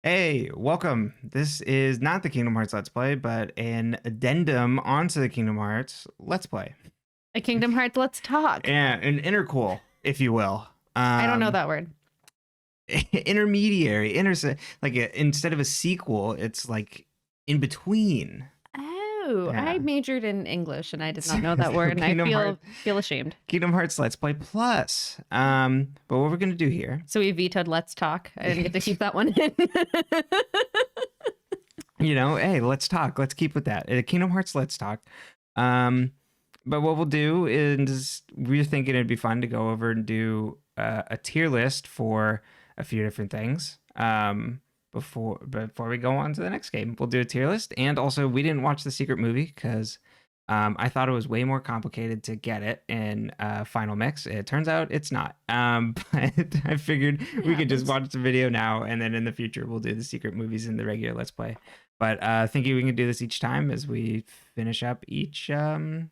Hey, welcome. This is not the Kingdom Hearts Let's Play, but an addendum onto the Kingdom Hearts Let's Play. A Kingdom Hearts Let's Talk. Yeah, an interquel, if you will. I don't know that word. Intermediary, instead of a sequel, it's like in between. Oh, Yeah. I majored in English and I did not know that word, and I feel ashamed. Kingdom Hearts Let's Play Plus. But what we're gonna do here? So we vetoed Let's Talk. I didn't get to keep that one in. Hey, let's talk. Let's keep with that. Kingdom Hearts Let's Talk. But what we'll do is we're thinking it'd be fun to go over and do a tier list for a few different things. Before we go on to the next game, we'll do a tier list. And also, we didn't watch the secret movie because I thought it was way more complicated to get it in Final Mix. It turns out it's not. But I figured we could just watch the video now, and then in the future we'll do the secret movies in the regular Let's Play. But thinking we can do this each time as we finish up each game.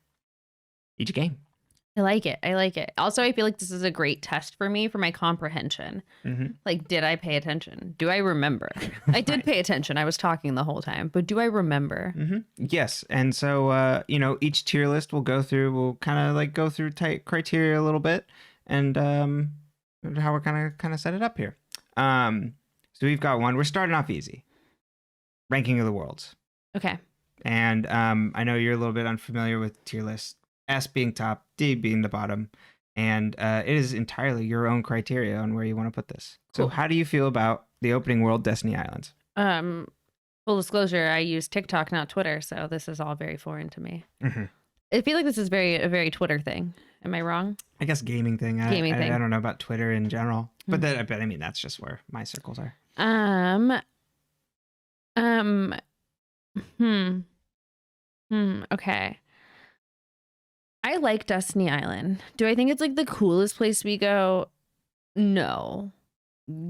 I like it. Also, I feel like this is a great test for me for my comprehension. Mm-hmm. Like, did I pay attention? Do I remember? I did pay attention. I was talking the whole time, but do I remember? Mm-hmm. Yes. And so, each tier list we'll kind of like go through tight criteria a little bit and how we're kind of set it up here. So we've got one. We're starting off easy. Ranking of the Worlds. Okay. And I know you're a little bit unfamiliar with tier lists. S being top, D being the bottom, and it is entirely your own criteria on where you want to put this. Cool. So how do you feel about the opening world, Destiny Islands? Full disclosure, I use TikTok, not Twitter, so this is all very foreign to me. Mm-hmm. I feel like this is a very Twitter thing. Am I wrong? I guess gaming thing. I don't know about Twitter in general, but that's just where my circles are. Okay. I like Destiny Island. Do I think it's like the coolest place we go? No.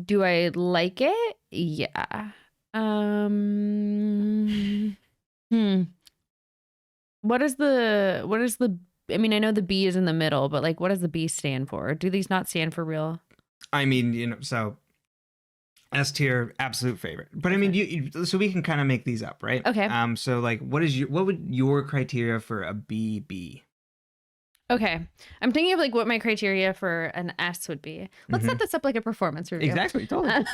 Do I like it? Yeah. What is the I mean, I know the B is in the middle, but like what does the B stand for? Do these not stand for real? I mean, so S tier, absolute favorite. But I mean, so we can kind of make these up, right? Okay. So like what would your criteria for a B be? Okay. I'm thinking of like what my criteria for an S would be. Let's set this up like a performance review. Exactly. Totally.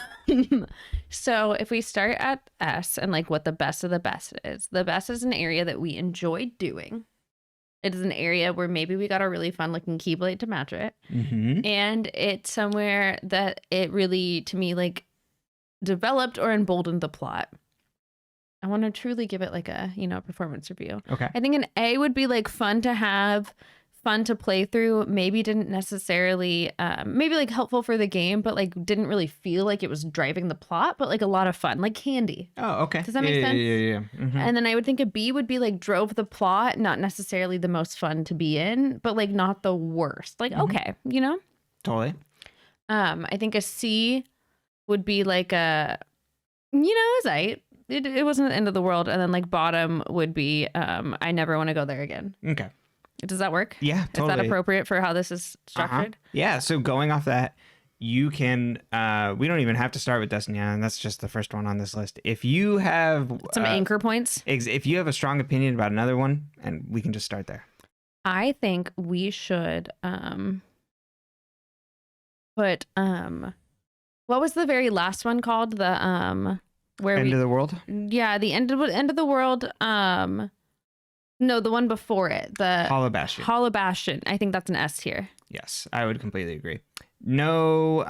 So if we start at S and like what the best of the best is, the best is an area that we enjoyed doing. It is an area where maybe we got a really fun looking Keyblade to match it. Mm-hmm. And it's somewhere that it really, to me, like developed or emboldened the plot. I want to truly give it like a, performance review. Okay. I think an A would be like fun to have, fun to play through, maybe didn't necessarily maybe like helpful for the game, but like didn't really feel like it was driving the plot, but like a lot of fun, like candy. Oh, okay. Does that make sense? Yeah. Mm-hmm. And then I would think a B would be like drove the plot, not necessarily the most fun to be in, but like not the worst. Like okay, Totally. I think a C would be like it was right. It wasn't the end of the world. And then like bottom would be I never want to go there again. Okay. Does that work? Yeah, totally. Is that appropriate for how this is structured? Yeah, so going off that, you can, we don't even have to start with Destiny Island. That's just the first one on this list. If you have some anchor points, if you have a strong opinion about another one, and we can just start there. I think we should put what was the very last one called? The where End of the World? Yeah, the end of the world. No, the one before it, the Hollow Bastion. Hollow Bastion. I think that's an S tier. Yes, I would completely agree. No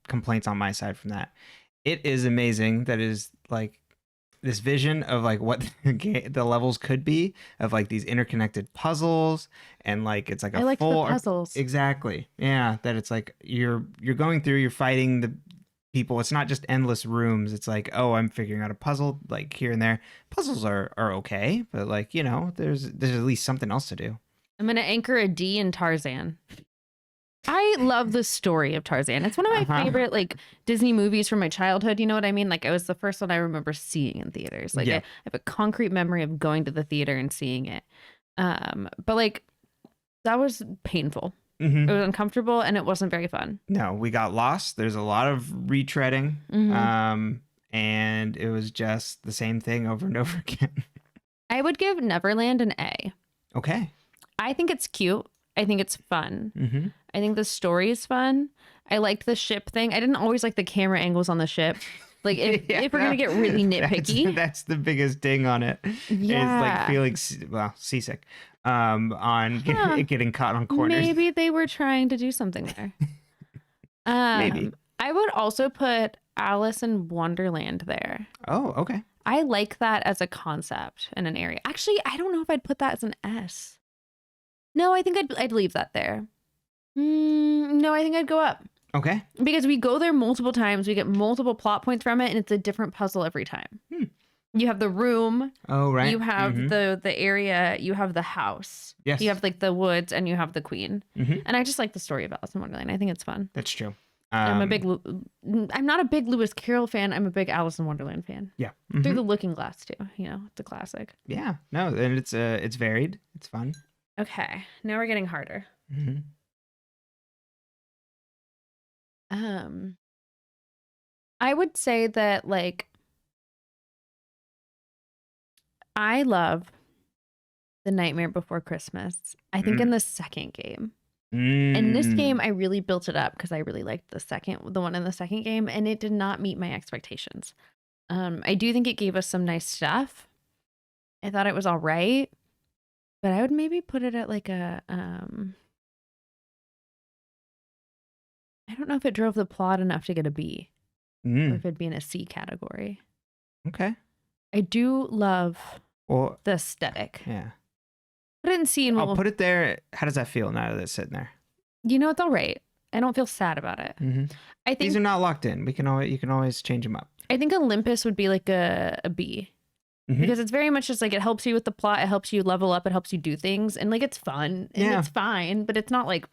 complaints on my side from that. It is amazing that is like this vision of like what the levels could be, of like these interconnected puzzles, and like it's like I like full the puzzles. Exactly. Yeah, that it's like you're going through, you're fighting the people. It's not just endless rooms. It's like, oh, I'm figuring out a puzzle like here and there. Puzzles are okay, but like, there's at least something else to do. I'm gonna anchor a D in Tarzan. I love the story of Tarzan. It's one of my favorite like Disney movies from my childhood. You know what I mean? Like it was the first one I remember seeing in theaters. Like I have a concrete memory of going to the theater and seeing it. But like that was painful. Mhm. It was uncomfortable and it wasn't very fun. No, we got lost. There's a lot of retreading. And it was just the same thing over and over again. I would give Neverland an A. Okay. I think it's cute. I think it's fun. Mm-hmm. I think the story is fun. I liked the ship thing. I didn't always like the camera angles on the ship. Like if we're gonna get really nitpicky, that's the biggest ding on it. Yeah. Is like feeling seasick. On getting caught on corners. Maybe they were trying to do something there. Maybe. I would also put Alice in Wonderland there. Oh, okay. I like that as a concept in an area. Actually, I don't know if I'd put that as an S. No, I think I'd leave that there. No, I think I'd go up. Okay. Because we go there multiple times, we get multiple plot points from it, and it's a different puzzle every time. You have the room. Oh, right. You have the area. You have the house. Yes. You have like the woods, and you have the queen. Mm-hmm. And I just like the story of Alice in Wonderland. I think it's fun. That's true. I'm not a big Lewis Carroll fan. I'm a big Alice in Wonderland fan. Yeah. Through the Looking Glass too. You know, it's a classic. Yeah. No, and it's varied. It's fun. Okay, now we're getting harder. Mm-hmm. I would say that like I love The Nightmare Before Christmas. I think in the second game. In this game, I really built it up because I really liked the one in the second game, and it did not meet my expectations. I do think it gave us some nice stuff. I thought it was all right, but I would maybe put it at like a I don't know if it drove the plot enough to get a B, or if it'd be in a C category. Okay. I do love Well, the aesthetic. yeah. Put it in C and I'll put it there. How does that feel now that it's sitting there? You know, it's all right. I don't feel sad about it. I think These are not locked in. You can always change them up. I think Olympus would be like a B. Because it's very much just like it helps you with the plot, it helps you level up, it helps you do things, and like it's fun and it's fine, but it's not like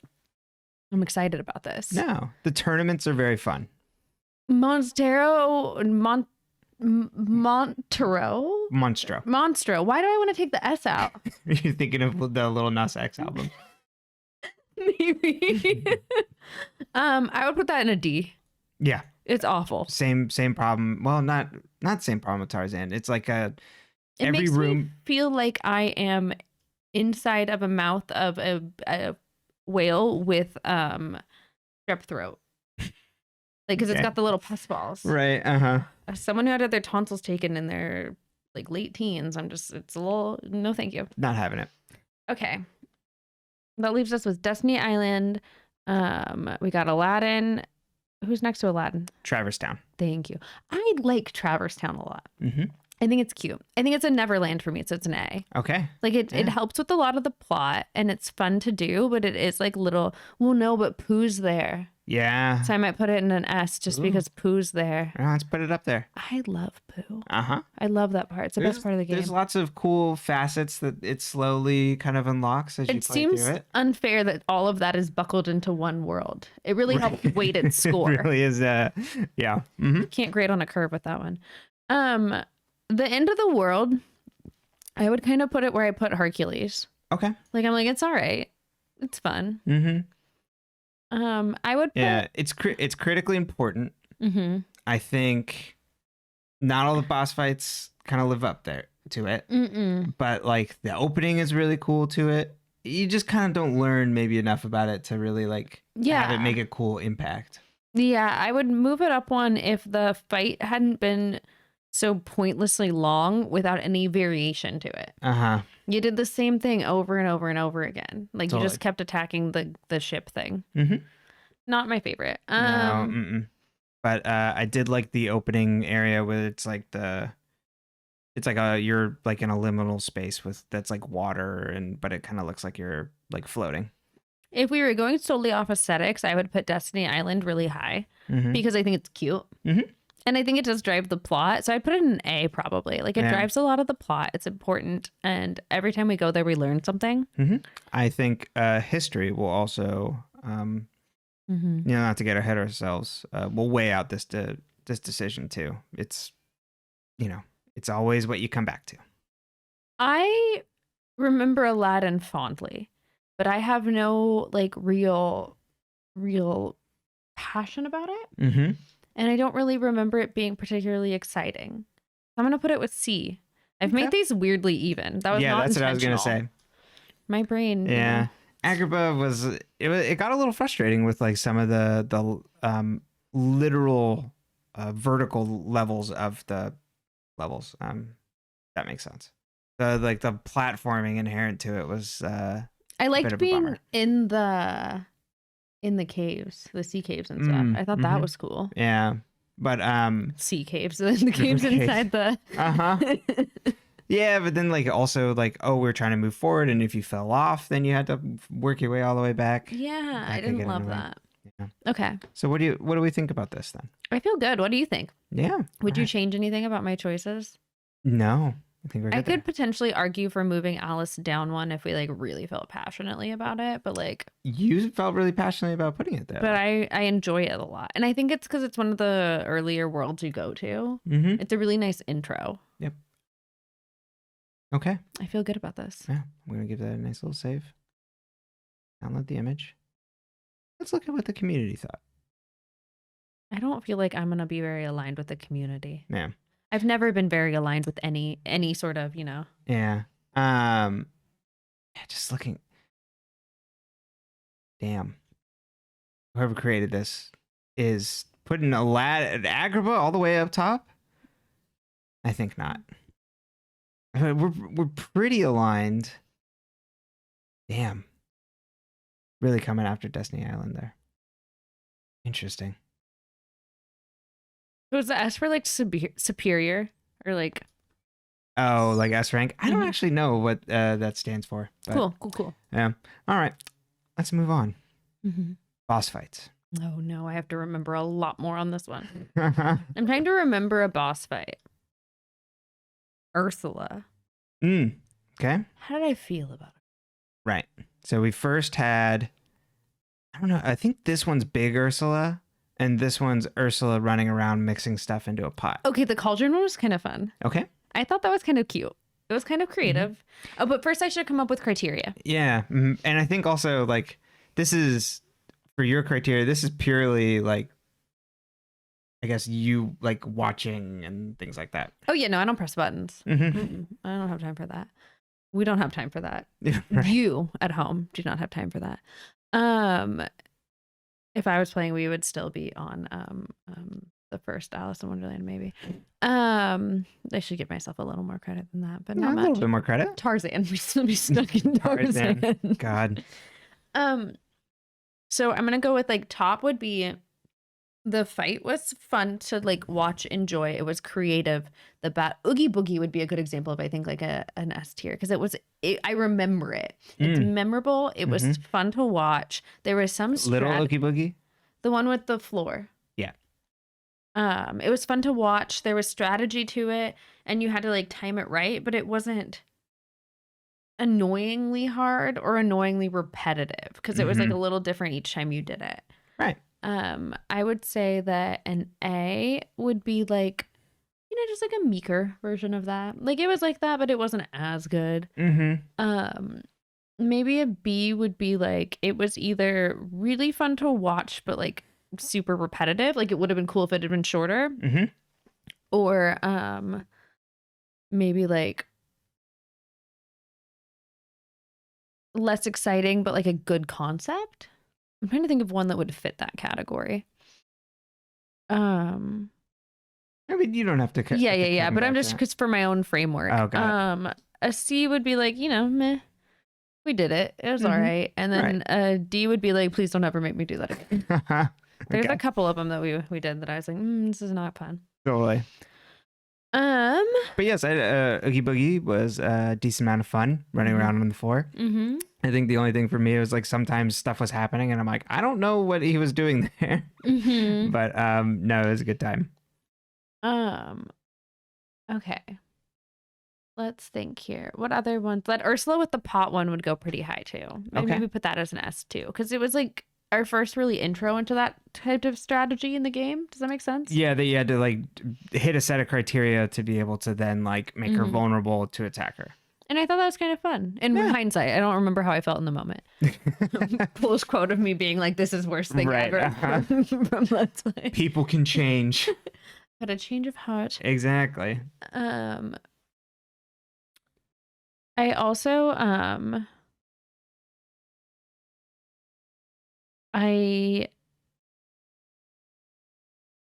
I'm excited about this. No, the tournaments are very fun. Monstro. Monstro. Why do I want to take the S out? You're thinking of the Lil Nas X album. Maybe. I would put that in a D. Yeah. It's awful. Same problem. Well, not same problem with Tarzan. It's like It every makes room me feel like I am inside of a mouth of a whale with strep throat. Like, because it's got the little pus balls. Right. Uh-huh. As someone who had their tonsils taken in their like late teens, it's a little, no thank you. Not having it. Okay. That leaves us with Destiny Island. We got Aladdin. Who's next to Aladdin? Traverse Town. Thank you. I like Traverse Town a lot. Mm-hmm. I think it's cute. I think it's a Neverland for me, so it's an A. Okay. Like it helps with a lot of the plot, and it's fun to do, but it is like little, well, no, but Pooh's there. Yeah. So I might put it in an S just because Pooh's there. Let's put it up there. I love Pooh. Uh-huh. I love that part. It's the best part of the game. There's lots of cool facets that it slowly kind of unlocks as you play through it. It seems unfair that all of that is buckled into one world. It really helps weight its score. It really is, yeah. Mm-hmm. Can't grade on a curve with that one. The end of the world, I would kind of put it where I put Hercules. Okay. Like, I'm like, it's all right. It's fun. Mm-hmm. I would put... it's critically important. Mm-hmm. I think not all the boss fights kind of live up there to it. But like the opening is really cool to it. You just kind of don't learn maybe enough about it to really like have it make a cool impact. Yeah, I would move it up one if the fight hadn't been so pointlessly long without any variation to it. Uh-huh. You did the same thing over and over and over again. Like Totally. you just kept attacking the ship thing. Mm-hmm. Not my favorite. No, but I did like the opening area where it's like you're like in a liminal space that's like water but it kind of looks like you're like floating. If we were going solely off aesthetics, I would put Destiny Island really high because I think it's cute. Mm-hmm. And I think it does drive the plot. So I'd put it in an A probably. Like it drives a lot of the plot. It's important. And every time we go there, we learn something. Mm-hmm. I think history will also, not to get ahead of ourselves, we'll weigh out this decision too. It's, it's always what you come back to. I remember Aladdin fondly. but I have no like real passion about it. Mm-hmm. And I don't really remember it being particularly exciting. I'm going to put it with C. I've made these weirdly even. That was not that's what I was gonna intentional. say. My brain. Yeah, Agrabah was it got a little frustrating with like some of the literal vertical levels of the levels. That makes sense. The platforming inherent to it was I bit of liked a being bummer. in the caves, the sea caves and stuff. I thought that mhm. was cool. Yeah, but Sea caves, the caves caves. inside the. Yeah, but then like also like, oh, we're trying to move forward, and if you fell off, then you had to work your way all the way back. Yeah, That I could didn't get love annoying. that. Yeah. Okay, So what do we think about this then? I feel good. What do you think? Yeah. Would you alright. change anything about my choices? No, I think we're I good there. could potentially argue for moving Alice down one if we like really felt passionately about it, but like, You felt really passionately about putting it there. but I enjoy it a lot, and I think it's because it's one of the earlier worlds you go to. Mm-hmm. It's a really nice intro. Yep. Okay. I feel good about this. Yeah, I'm gonna give that a nice little save. Download the image. Let's look at what the community thought. I don't feel like I'm gonna be very aligned with the community. Yeah. I've never been very aligned with any sort of, Yeah. Just looking. Damn. Whoever created this is putting Agrabah all the way up top. I think not. We're pretty aligned. Damn. Really coming after Destiny Island there. Interesting. Was the S for like superior or like Oh, like S rank? I don't Mhm. actually know what that stands for. But, cool. Yeah. All right. Let's move on. Mm-hmm. Boss fights. Oh no, I have to remember a lot more on this one. I'm trying to remember a boss fight. Ursula. Okay. How did I feel about it? Right. So we first had, I don't know, I think this one's Big Ursula, and this one's Ursula running around mixing stuff into a pot. Okay, the cauldron one was kind of fun. Okay. I thought that was kind of cute. It was kind of creative. Oh, but first I should come up with criteria. Yeah. And I think also, like, this is, for your criteria, this is purely, like, I guess you, like, watching and things like that. Oh yeah, no, I don't press buttons. Mm-hmm. I don't have time for that. We don't have time for that. Right. You at home do not have time for that. If I was playing, we would still be on the first Alice in Wonderland, maybe. I should give myself a little more credit than that, but not A much. little bit more credit. Tarzan. We still be stuck in Tarzan. God. So I'm gonna go with like top would be the fight was fun to like watch, enjoy. It was creative. The Oogie Boogie would be a good example of I think like an S tier because I remember it. It's memorable. It was fun to watch. There was some Little Oogie Boogie. the one with the floor. Yeah. It was fun to watch. There was strategy to it, and you had to like time it right, but it wasn't annoyingly hard or annoyingly repetitive because it was like a little different each time you did it. Right. I would say that an A would be like, just like a meeker version of that. Like it was like that, but it wasn't as good. Maybe a B would be like, it was either really fun to watch, but like super repetitive. Like it would have been cool if it had been shorter. Or maybe like less exciting, but like a good concept. I'm trying to think of one that would fit that category. I mean, you don't have to. Yeah. But I'm just because for my own framework. Oh, got A C would be like, meh. We did it. It was all right. And then a D would be like, please don't ever make me do that again. There's a couple of them that we did that I was like, this is not fun. Totally. But yes, Oogie Boogie was a decent amount of fun running around on the floor. I think the only thing for me was like sometimes stuff was happening and I'm like, I don't know what he was doing there. But no, it was a good time. Okay. Let's think here. What other ones? That Ursula with the pot one would go pretty high too. Maybe we put that as an S too, because it was like our first really intro into that type of strategy in the game. Does that make sense? Yeah, that you had to like hit a set of criteria to be able to then like make her vulnerable to attack her. And I thought that was kind of fun. In hindsight, I don't remember how I felt in the moment. Close quote of me being like, "This is worst thing ever." From Let's Play. People can change. Got a change of heart. Exactly. I also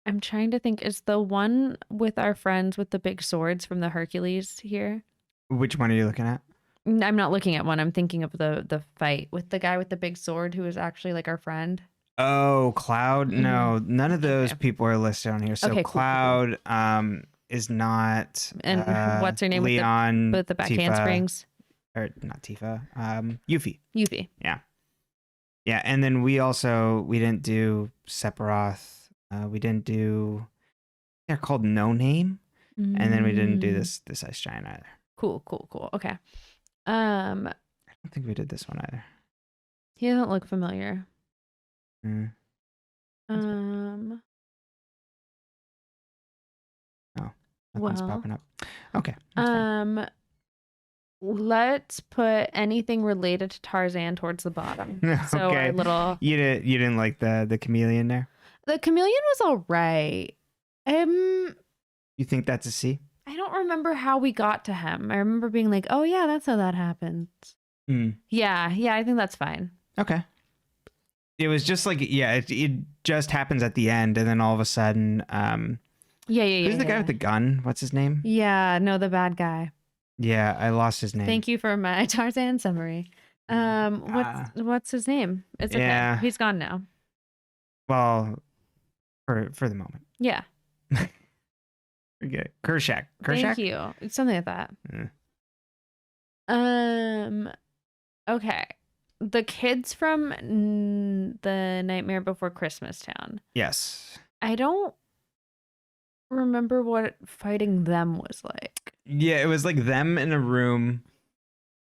I'm trying to think, is the one with our friends with the big swords from the Hercules here? Which one are you looking at? I'm not looking at one. I'm thinking of the fight with the guy with the big sword who is actually like our friend. Oh, Cloud? No, none of those Okay. people are listed on here. So Okay, cool, Cloud is not And what's her name Leon, with the back Tifa, handsprings? or not Tifa, Yuffie. Yuffie. Yeah, and then we didn't do Sephiroth. We didn't do, they're called No Name. And then we didn't do this Ice Giant either. Cool. Okay. I don't think we did this one either. He doesn't look familiar. Mm. Um Nothing's Well, popping up. Okay. that's fine. Let's put anything related to Tarzan towards the bottom. So Okay. our little You didn't like the chameleon there? the chameleon was all right. You think that's a C? I don't remember how we got to him. I remember being like, "Oh yeah, that's how that happens." Mm. Yeah, I think that's fine. Okay. It was just like, yeah, it just happens at the end, and then all of a sudden, Yeah. who's the guy with the gun? What's his name? Yeah, no, the bad guy. Yeah, I lost his name. Thank you for my Tarzan summary. What's his name? It's okay. Yeah. He's gone now. Well, for the moment. Yeah. Forget it. Kershak. Thank you. It's something like that. Yeah. Okay. The kids from the Nightmare Before Christmas Town. Yes. I don't remember what fighting them was like. Yeah, it was like them in a room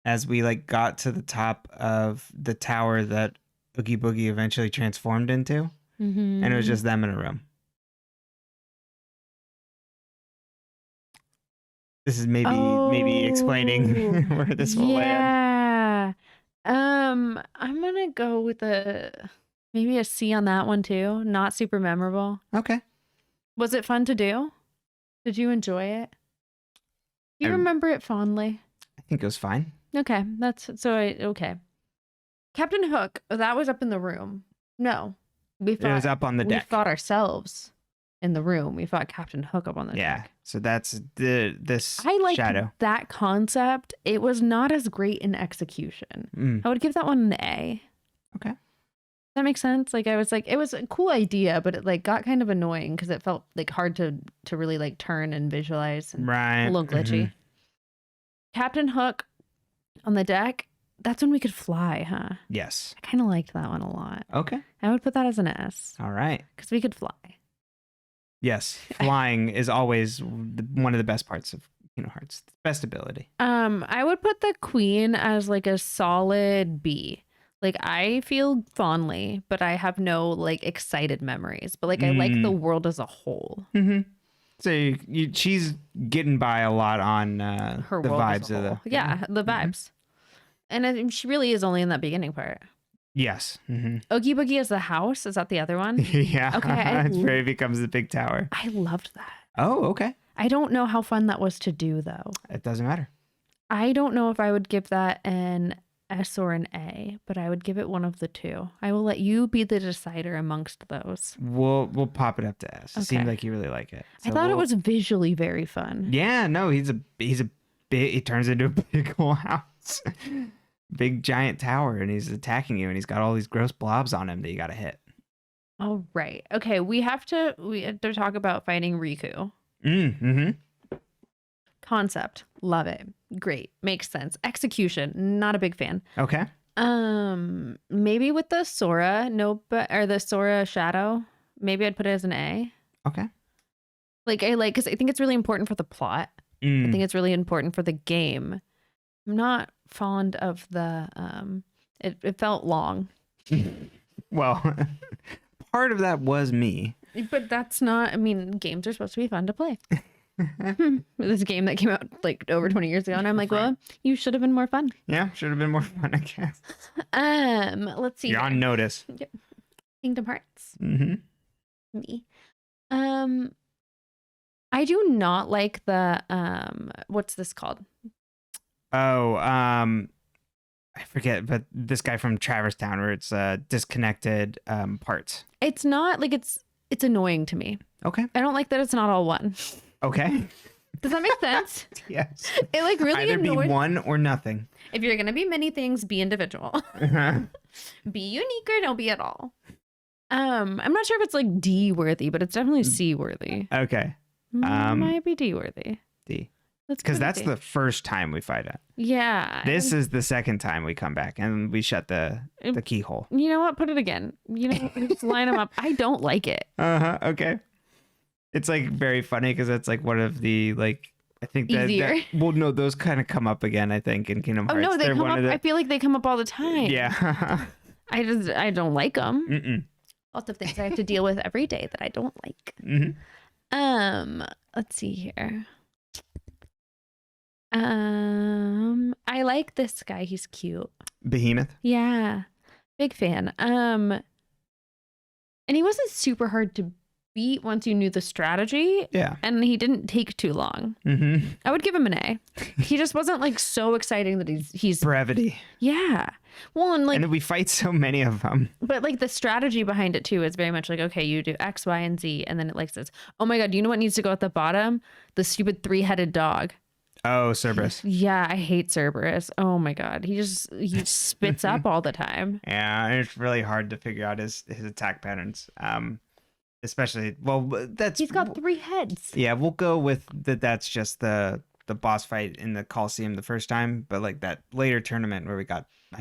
as we like got to the top of the tower that Oogie Boogie eventually transformed into. Mm-hmm. And it was just them in a room. This is maybe explaining where this will land. Yeah. I'm gonna go with maybe a C on that one too. Not super memorable. Okay. Was it fun to do? Did you enjoy it? Do you I- remember it fondly? I think it was fine. Okay, okay. Captain Hook, that was up in the room. No, we It was up on the deck. We fought ourselves in the room. We fought Captain Hook up on the Yeah. deck. So that's this I liked shadow. that concept. It was not as great in execution. Mm. I would give that one an A. Okay. That makes sense. Like I was like, it was a cool idea, but it like got kind of annoying because it felt like hard to really like turn and visualize and Right. a little glitchy. Mhm. Captain Hook on the deck. That's when we could fly, huh? Yes. I kind of liked that one a lot. Okay. I would put that as an S All right. because we could fly. Yes. Flying is always one of the best parts of Kingdom Hearts. Best ability. I would put the Queen as like a solid B. Like I feel fondly, but I have no like excited memories. But like I like the world as a whole. Mm-hmm. So she's getting by a lot on Her the world vibes as a of the whole. Yeah, the vibes. And I think she really is only in that beginning part. Yes. Mm-hmm. Oogie Boogie is the house. Is that the other one? Yeah. Okay, That's where it becomes the big tower. I loved that. Oh, okay. I don't know how fun that was to do though. It doesn't matter. I don't know if I would give that an S or an A, but I would give it one of the two. I will let you be the decider amongst those. We'll pop it up to S. It Okay. seemed like you really like it. I thought it was visually very fun. Yeah, no, he's a big. He turns into a big whole house, big giant tower, and he's attacking you, and he's got all these gross blobs on him that you got to hit. Oh, right. Okay, we have to talk about fighting Riku. Mm-hmm. Concept, love it. Great, makes sense. Execution, not a big fan. Okay. Maybe with the Sora, or the Sora Shadow, maybe I'd put it as an A. Okay. Because I think it's really important for the plot. I think it's really important for the game. I'm not fond of the it felt long. Well, part of that was me. But that's not, I mean, games are supposed to be fun to play. This game that came out like over 20 years ago, and I'm like, Right. well, you should have been more fun. Yeah, should have been more fun, I guess. Let's see. You're on here. notice. Kingdom Hearts. Mm-hmm. Me. I do not like the what's this called? Oh, I forget, but this guy from Traverse Town, where it's disconnected parts. It's not like it's annoying to me. Okay. I don't like that it's not all one. Okay. Does that make sense? Yes. It like really Either be annoys. one or nothing. If you're gonna be many things, be individual. Uh-huh. Be unique or don't be at all. I'm not sure if it's like D worthy, but it's definitely C worthy. Okay. Might be D worthy. D. Let's Because put it that's D. the first time we fight it. Yeah. This is the second time we come back and we shut the keyhole. You know what? Put it again. You know, just line them up. I don't like it. Uh-huh. Okay. It's like very funny because it's like one of the like I think that, Easier. well no those kind of come up again I think in Kingdom Oh Hearts. no, they They're come one up. of the, I feel like they come up all the time. yeah. I don't like them. Mm-mm. Lots of things I have to deal with every day that I don't like. Mm-hmm. Let's see here. I like this guy. He's cute. Behemoth. Yeah. Big fan. And he wasn't super hard to beat once you knew the strategy. Yeah. And he didn't take too long. Mm-hmm. I would give him an A. He just wasn't like so exciting that he's Brevity. yeah. Well, and like And we fight so many of them. but like the strategy behind it too is very much like, okay, you do X, Y, and Z, and then it like says, oh my God, do you know what needs to go at the bottom? The stupid 3-headed dog. Oh, Cerberus. Yeah, I hate Cerberus. Oh my God. He spits up all the time. Yeah, and it's really hard to figure out his attack patterns. Especially that's He's got 3 heads. yeah, we'll go with that. That's just the boss fight in the Coliseum the first time, but like that later tournament where I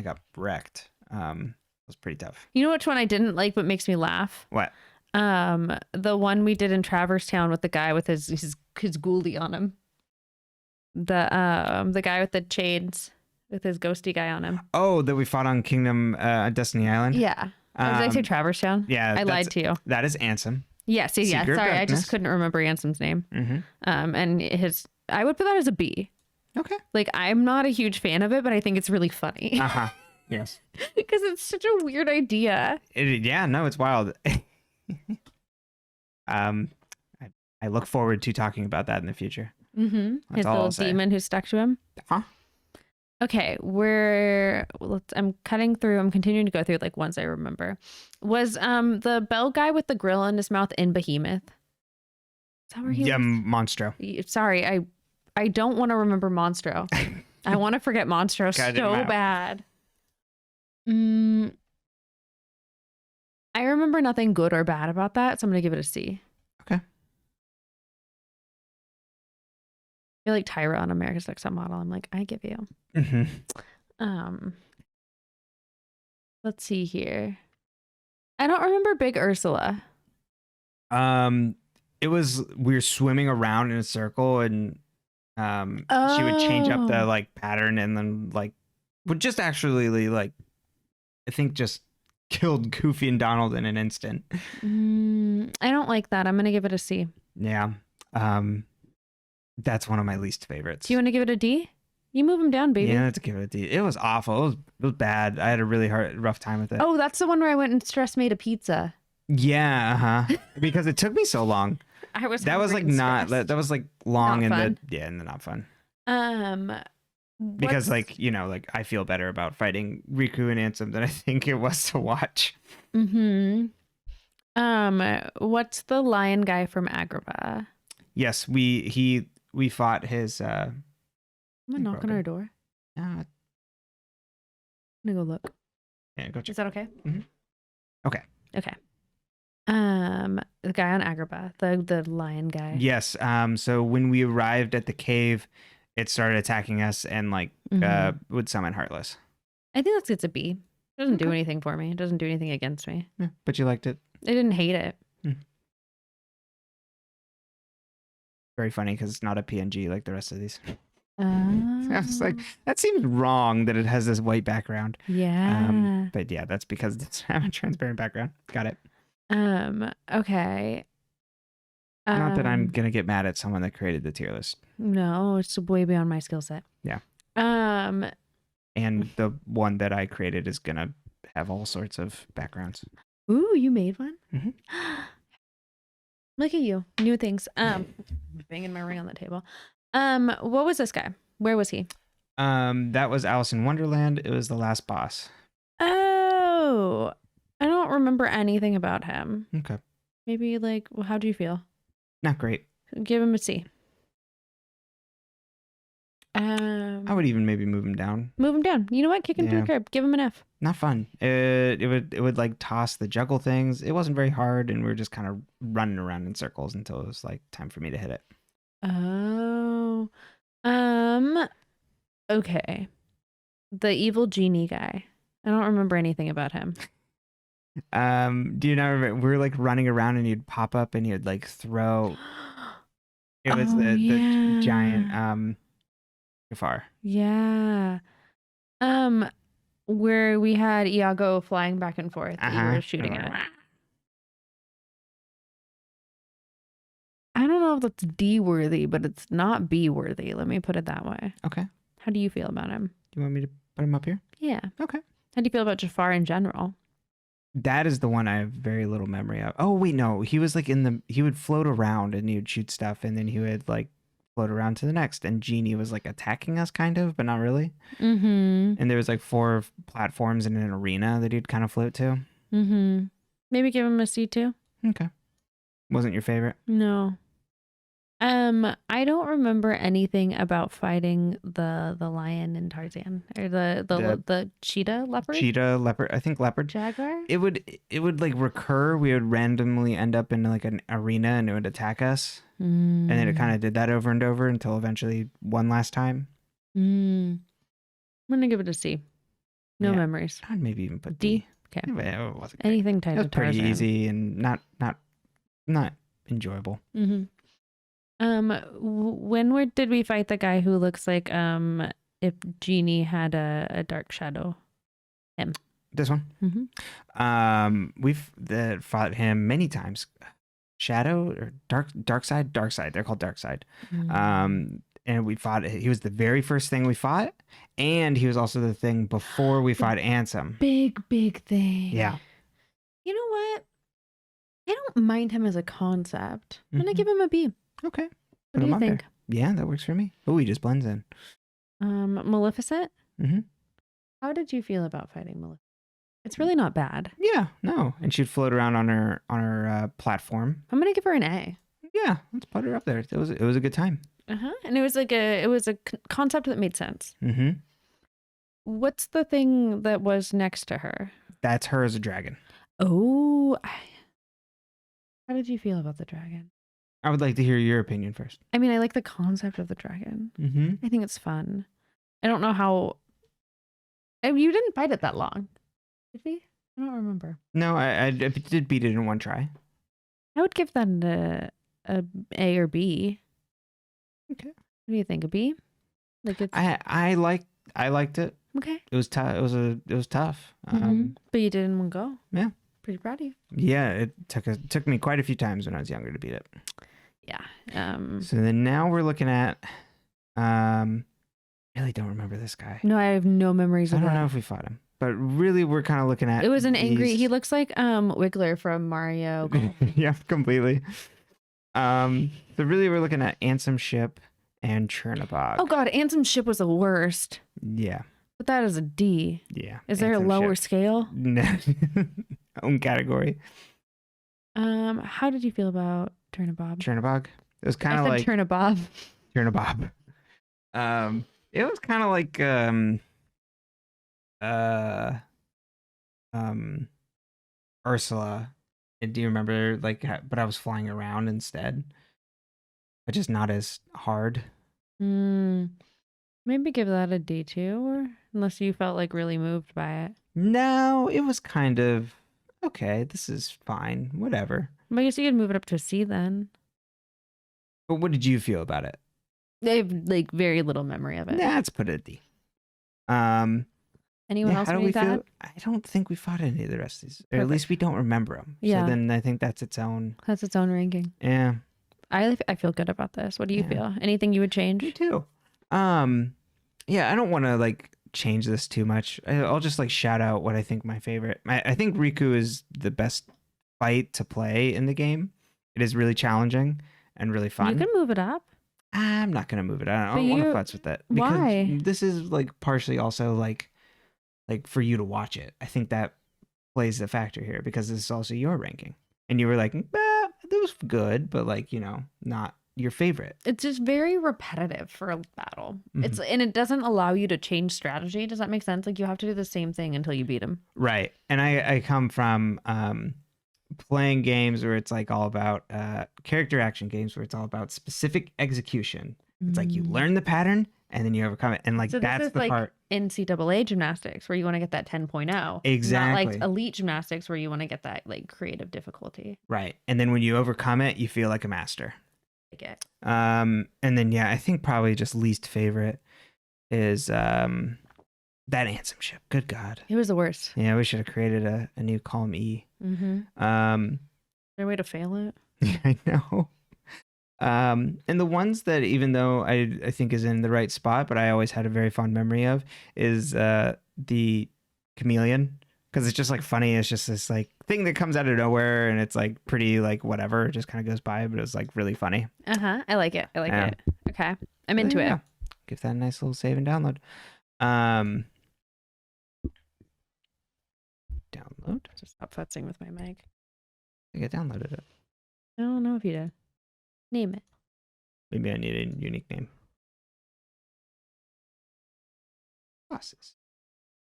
got wrecked. Was pretty tough. You know which one I didn't like but makes me laugh? What? The one we did in Traverse Town with the guy with his ghoulie on him. The guy with the chains with his ghosty guy on him. Oh, that we fought on Kingdom Destiny Island. Yeah. Did I say Traverse Town? Yeah, I lied to you. That is Ansem. Yeah, see, yeah. Secret Sorry, I Darkness. just couldn't remember Ansom's name. Mm-hmm. And I would put that as a B. Okay. Like, I'm not a huge fan of it, but I think it's really funny Uh-huh. Yes. because it's such a weird idea. Yeah, no, it's wild. I look forward to talking about that in the future. Mm-hmm. That's His all I'll little say. demon who stuck to him. Huh? Okay, I'm cutting through. I'm continuing to go through like ones I remember. Was the bell guy with the grill in his mouth in Behemoth? Is that where he Yeah, was? Monstro. Sorry, I don't want to remember Monstro. I want to forget Monstro Cut him so out. bad. I remember nothing good or bad about that, so I'm gonna give it a C. Okay. I feel like Tyra on America's Next Top Model. I'm like, I give you. Mm-hmm. Let's see here. I don't remember Big Ursula. It was we were swimming around in a circle and she would change up the Oh. like pattern and then like would just actually like I think just killed Goofy and Donald in an instant. I don't like that. I'm gonna give it a C. Yeah. That's one of my least favorites. Do you want to give it a D? You move him down, baby. Yeah, let's give it a D. It was awful. It was bad. I had a really rough time with it. Oh, that's the one where I went and stress made a pizza. Yeah, uh-huh. Because it took me so long. I was That was hungry like and not stressed. that was like long Not and fun. and not fun. what's- Because like, you know, like I feel better about fighting Riku and Ansem than I think it was to watch. What's the lion guy from Agrabah? Yes, we fought his I'm gonna knock on Broken. our door. uh, I'm gonna go look. yeah, go check. Is that okay? Mhm. Okay. Okay. The guy on Agrabah, the lion guy. Yes, so when we arrived at the cave, it started attacking us and like Mhm. would summon Heartless. I think that's gets a B. It doesn't do Okay. anything for me. It doesn't do anything against me. Yeah, but you liked it. I didn't hate it. Very funny because it's not a PNG like the rest of these. I I was like, that seems wrong that it has this white background. yeah. But yeah, that's because it's a transparent background. Got it. Okay. Not that I'm Um, gonna get mad at someone that created the tier list. No, it's way beyond my skill set. Yeah. Um, And the one that I created is gonna have all sorts of backgrounds. ooh, you made one? Mhm. Look at you. New things. Banging my ring on the table. What was this guy? Where was he? That was Alice in Wonderland. It was the last boss. Oh, I don't remember anything about him. Okay. Maybe like, well, how do you feel? Not great. Give him a C. I would even maybe move him down. Move him down. You know what? Kick him to Yeah. the curb. Give him an F. Not fun. It would like toss the juggle things. It wasn't very hard, and we were just kind of running around in circles until it was like time for me to hit it. Oh. Okay. The evil genie guy. I don't remember anything about him. Do you not remember? We were like running around, and you'd pop up, and you'd like throw. It was the giant Jafar. Yeah. Where we had Iago flying back and forth that you were shooting at. I don't know if that's D worthy, but it's not B worthy. Let me put it that way. Okay. How do you feel about him? Do you want me to put him up here? Yeah. Okay. How do you feel about Jafar in general? That is the one I have very little memory of. Oh wait, no, he was like he would float around and he would shoot stuff, and then he would like float around to the next, and Genie was like attacking us kind of, but not really. Mm-hmm. And there was like 4 platforms in an arena that he'd kind of float to. Mm-hmm. Maybe give him a C too. Okay. Wasn't your favorite? No. I don't remember anything about fighting the lion in Tarzan or the cheetah leopard. Cheetah, leopard, I think leopard. Jaguar. It would like recur. We would randomly end up in like an arena and it would attack us. And then it kind of did that over and over until eventually one last time. I'm gonna give it a C. No Yeah. memories. I'd maybe even put D? D. Okay. Yeah, but it wasn't great. Anything It tied was to pretty Tarzan. easy and not enjoyable. Mm-hmm. When did we fight the guy who looks like if Genie had a dark shadow? This one. Mm-hmm. We've fought him many times. Shadow or dark side. They're called dark side. And we fought. He was the very first thing we fought, and he was also the thing before we fought Ansem. Big thing. Yeah. You know what? I don't mind him as a concept. I'm gonna Mhm. give him a B. Okay. What do you think? Yeah, that works for me. Oh, he just blends in. Maleficent. Mm-hmm. How did you feel about fighting Maleficent? It's really not bad. Yeah. No. And she'd float around on her platform. I'm gonna give her an A. Yeah. Let's put her up there. It was a good time. And it was a concept that made sense. Mm-hmm. What's the thing that was next to her? That's her as a dragon. Oh, how did you feel about the dragon? I would like to hear your opinion first. I mean, I like the concept of the dragon. Mm-hmm. I think it's fun. I don't know how. I mean, you didn't fight it that long, did we? I don't remember. No, I did beat it in one try. I would give that a A or B. Okay. What do you think? A B? Like it's I liked it. okay. It was tough. It was tough. But you did in one go. Yeah. Pretty proud of you. Yeah, it took me quite a few times when I was younger to beat it. Yeah. So then now we're looking at really don't remember this guy. No, I have no memories I of don't that. know if we fought him. But really we're kind of looking at It was an angry. these- He looks like Wiggler from Mario. Yeah, completely. So really we're looking at Ansem Ship and Chernobog. Oh God, Ansem Ship was the worst. Yeah. But that is a D. Yeah. Is there a Ansem lower Ship. scale? No. Own category. How did you feel about Turnabob? Chernobog. It was kind of I like said Turnabob. Chernobyl. It was kind of like Ursula. Do you remember but I was flying around instead, but just not as hard. Maybe give that a D too, or unless you felt like really moved by it. No, it was kind of okay. This is fine. Whatever. But I guess you could move it up to a C then. But what did you feel about it? They have like very little memory of it. Nah, let's put it at D. Anyone else how do need we that? feel? I don't think we fought any of the rest of these, or at Perfect. least we don't remember them. Yeah. So then I think that's its own. That's its own ranking. Yeah. I feel good about this. What do you feel? Anything you would change? Me too. Yeah, I don't want to like change this too much. I'll just like shout out what I think my favorite. I think Riku is the best fight to play in the game. It is really challenging and really fun. You can move it up. I'm not gonna move it. I don't want to futz with that. Because why? This is like partially also like for you to watch it. I think that plays the factor here because this is also your ranking. And you were like, that was good, but like, not your favorite. It's just very repetitive for a battle. And it doesn't allow you to change strategy. Does that make sense? Like you have to do the same thing until you beat him. Right. And I come from playing games where it's like all about character action games where it's all about specific execution. It's like you learn the pattern and then you overcome it. And like that's the part. NCAA gymnastics where you want to get that 10.0. Exactly. Not like elite gymnastics where you want to get that like creative difficulty. Right. And then when you overcome it, you feel like a master. And then I think probably just least favorite is that Ansem ship. Good God. It was the worst. Yeah, we should have created a new column E. Is there a way to fail it? I know. And the ones that even though I think is in the right spot, but I always had a very fond memory of is the chameleon. Because it's just like funny. It's just this like thing that comes out of nowhere and it's like pretty like whatever. It just kind of goes by, but it was like really funny. I like it. It. Okay. I'm into it. Give that a nice little save and download. Download. Just stop futzing with my mic. I think I downloaded it. I don't know if you did. Name it. Maybe I need a unique name. Bosses.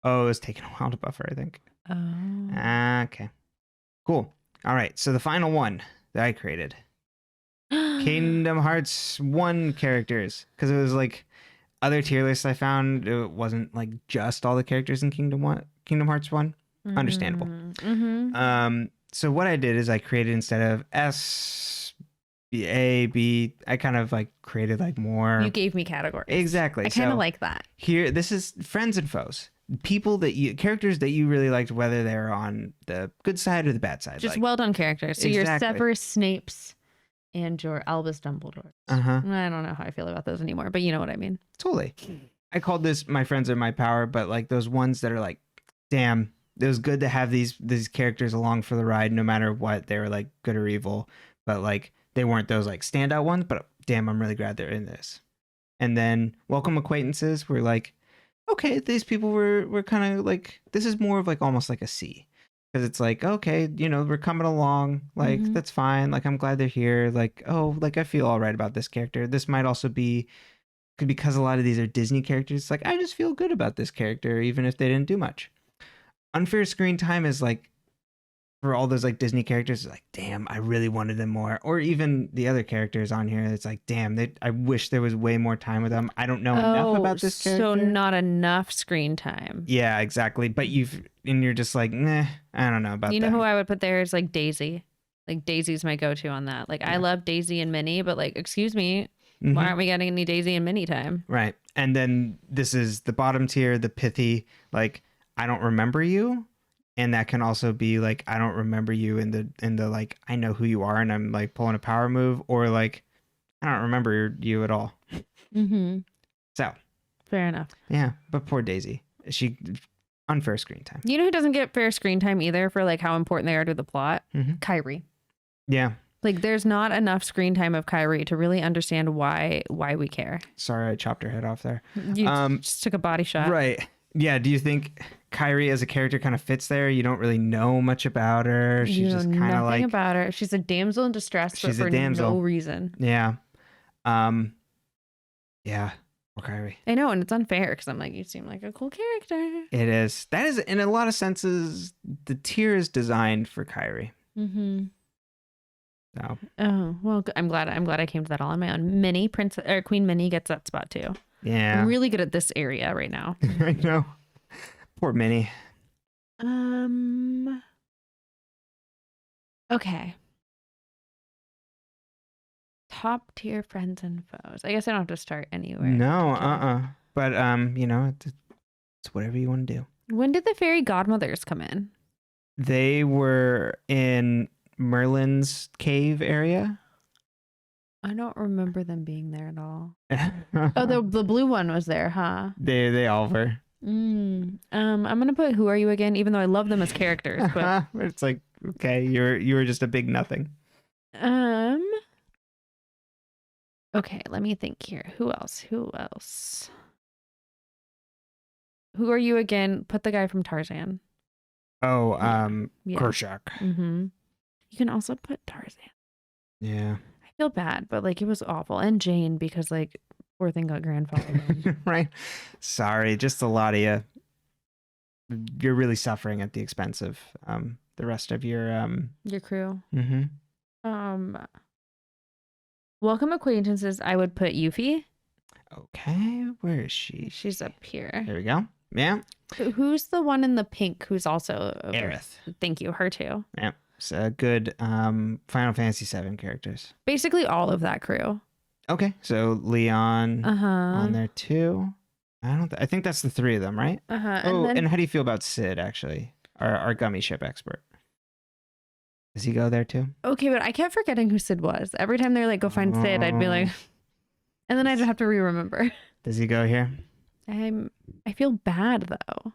Oh, it's taking a while to buffer, I think. Oh. Okay. Cool. All right. So the final one that I created. Kingdom Hearts 1 characters. Because it was like other tier lists I found, it wasn't like just all the characters in Kingdom Hearts 1. Understandable. So what I did is I created instead of S, A, B, I kind of like created like more. You gave me categories. Exactly. I kind of like that. Here, this is friends and foes. Characters that you really liked, whether they're on the good side or the bad side. Just well done characters. So your Severus Snapes and your Albus Dumbledore. I don't know how I feel about those anymore, but you know what I mean. Totally. I called this My Friends Are My Power, but like those ones that are like, damn, it was good to have these characters along for the ride, no matter what they were like, good or evil. But like they weren't those like standout ones. But damn, I'm really glad they're in this. And then Welcome Acquaintances were like, okay, these people were kind of like, this is more of like almost like a C. Because it's like, okay, we're coming along. Like, that's fine. Like, I'm glad they're here. Like, oh, like I feel all right about this character. This might also be because a lot of these are Disney characters. It's like, I just feel good about this character, even if they didn't do much. Unfair screen time is like, for all those like Disney characters, it's like, damn, I really wanted them more. Or even the other characters on here, it's like, damn, I wish there was way more time with them. I don't know enough about this character. So not enough screen time. Yeah, exactly. But you're just like, nah, I don't know about that. You know who I would put there is like Daisy. Like Daisy's my go-to on that. Like I love Daisy and Minnie, but like, excuse me, why aren't we getting any Daisy and Minnie time? Right. And then this is the bottom tier, the pithy, like, I don't remember you. And that can also be like, I don't remember you in the like, I know who you are and I'm like pulling a power move, or like, I don't remember you at all. So. Fair enough. Yeah. But poor Daisy. She unfair screen time. You know who doesn't get fair screen time either for like how important they are to the plot? Kairi. Yeah. Like there's not enough screen time of Kairi to really understand why we care. Sorry, I chopped her head off there. You just took a body shot. Right. Yeah. Do you think Kairi as a character kind of fits there? You don't really know much about her. She's just kind of like about her. She's a damsel in distress, but for no reason. Yeah. Yeah. Or Kairi. I know, and it's unfair because I'm like, you seem like a cool character. It is. That is, in a lot of senses, the tier is designed for Kairi. So. Oh well, I'm glad I came to that all on my own. Queen Minnie gets that spot too. Yeah. I'm really good at this area right now. I know. Poor Minnie. Okay. Top tier friends and foes. I guess I don't have to start anywhere. No, But it's whatever you want to do. When did the fairy godmothers come in? They were in Merlin's cave area. I don't remember them being there at all. Oh, the blue one was there, huh? They all were. I'm gonna put Who Are You Again, even though I love them as characters. But It's like, okay, you were just a big nothing. Okay, let me think here. Who else? Who Are You Again? Put the guy from Tarzan. Oh, Yeah. Kershak. Mm-hmm. You can also put Tarzan. Yeah. I feel bad, but like it was awful. And Jane, because like poor thing got grandfathered. Right. Sorry, just a lot of you. You're really suffering at the expense of the rest of your crew. Mm-hmm. Welcome Acquaintances. I would put Yuffie. Okay, where is she? She's up here. There we go. Yeah. Who's the one in the pink? Who's also Aerith. Thank you. Her too. Yeah. So good Final Fantasy VII characters. Basically all of that crew. Okay, so Leon on there too. I think that's the three of them, right? And how do you feel about Sid, actually? Our gummy ship expert. Does he go there too? Okay, but I kept forgetting who Sid was. Every time they're like, go find Sid, I'd be like, and then I'd have to re-remember. Does he go here? I feel bad though.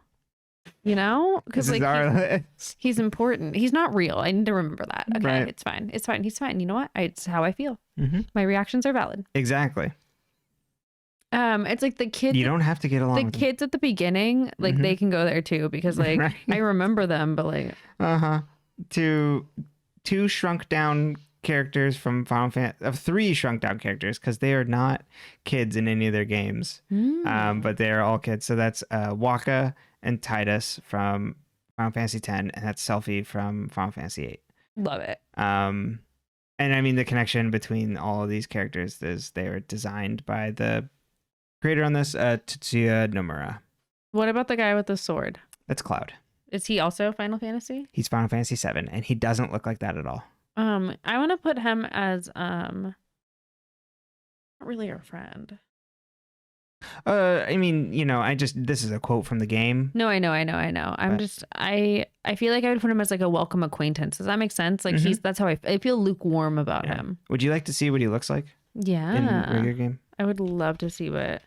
You know? Because like he's important. He's not real. I need to remember that. Okay, right. It's fine. He's fine. You know what? It's how I feel. Mm-hmm. My reactions are valid. Exactly. It's like the kids. You don't have to get along. The kids at the beginning, like they can go there too, because like I remember them, but like two shrunk down characters from Final Fantasy, three shrunk down characters, because they are not kids in any of their games, but they are all kids. So that's Wakka and Tidus from Final Fantasy X, and that's Selphie from Final Fantasy VIII. Love it. And I mean the connection between all of these characters is they were designed by the creator on this, Tetsuya Nomura. What about the guy with the sword? That's Cloud. Is he also Final Fantasy? He's Final Fantasy VII, and he doesn't look like that at all. I want to put him as not really our friend. I mean, you know, this is a quote from the game. No, I know. I feel like I would put him as like a welcome acquaintance. Does that make sense? Like that's how I feel lukewarm about him. Would you like to see what he looks like? Yeah. In the regular game? I would love to see what.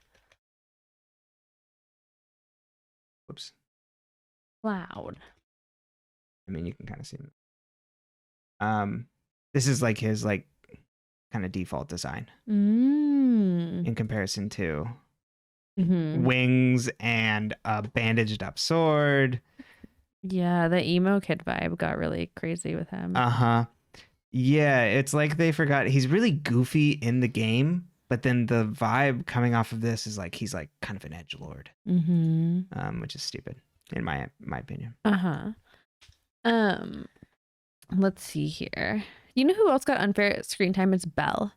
Whoops. Cloud. I mean, you can kind of see him. This is like his like kind of default design in comparison to wings and a bandaged up sword. Yeah, the emo kid vibe got really crazy with him. Yeah, it's like they forgot he's really goofy in the game, but then the vibe coming off of this is like he's like kind of an edgelord, which is stupid in my opinion. Let's see here. You know who else got unfair screen time? Is Belle.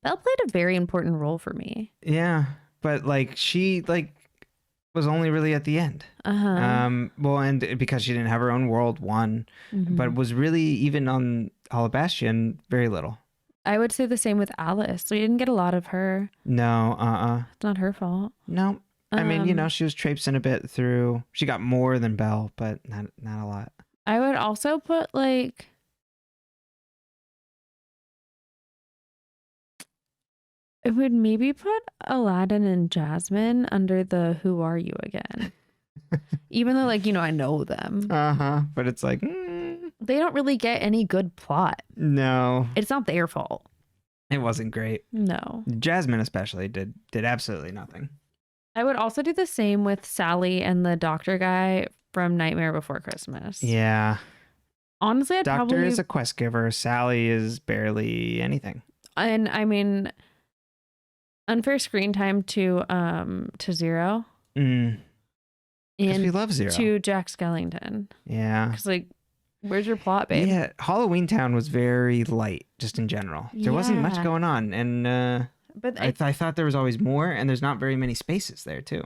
Belle played a very important role for me. Yeah, but like she like was only really at the end. Well, and because she didn't have her own world, but was really even on Hollow Bastion very little. I would say the same with Alice. We didn't get a lot of her. No, It's not her fault. No. I mean, you know, she was traipsing a bit through. She got more than Belle, but not a lot. I would also put like I would maybe put Aladdin and Jasmine under the Who Are You Again. Even though, like, you know, I know them. But it's like they don't really get any good plot. No. It's not their fault. It wasn't great. No. Jasmine especially did absolutely nothing. I would also do the same with Sally and the doctor guy from Nightmare Before Christmas. Yeah. Honestly, Doctor is a quest giver. Sally is barely anything. And I mean, unfair screen time to Zero. Because we love Zero. To Jack Skellington. Yeah. Because like, where's your plot, babe? Yeah, Halloween Town was very light, just in general. There wasn't much going on, and but I thought there was always more, and there's not very many spaces there too.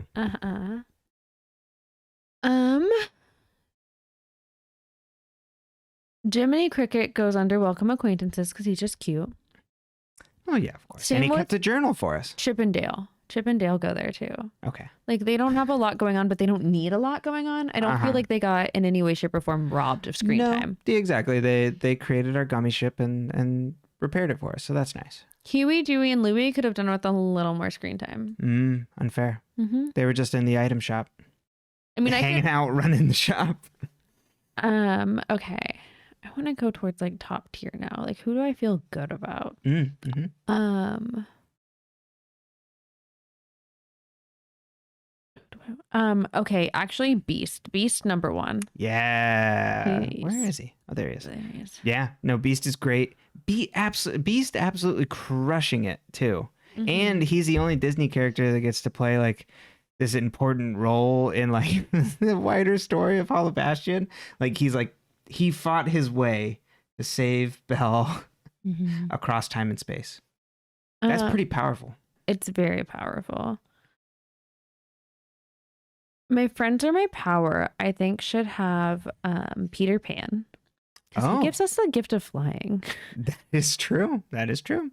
Jiminy Cricket goes under Welcome Acquaintances because he's just cute. Oh yeah, of course. And he kept a journal for us. Chip and Dale go there too. Okay. Like they don't have a lot going on, but they don't need a lot going on. I don't feel like they got in any way, shape, or form robbed of screen time. Exactly. They created our gummy ship and repaired it for us, so that's nice. Huey, Dewey, and Louie could have done with a little more screen time. Unfair. Mm-hmm. They were just in the item shop. I mean, hanging out, running the shop. Okay. I want to go towards like top tier now. Like, who do I feel good about? Okay, actually Beast number 1. Yeah. Where is he? Oh, there he is. Yeah, no, Beast is great. Beast absolutely crushing it too. And he's the only Disney character that gets to play like this important role in like the wider story of Hollow Bastion. Like he fought his way to save Belle across time and space. That's pretty powerful. It's very powerful. My friends are my power, I think, should have Peter Pan. Because he gives us the gift of flying. That is true. That is true.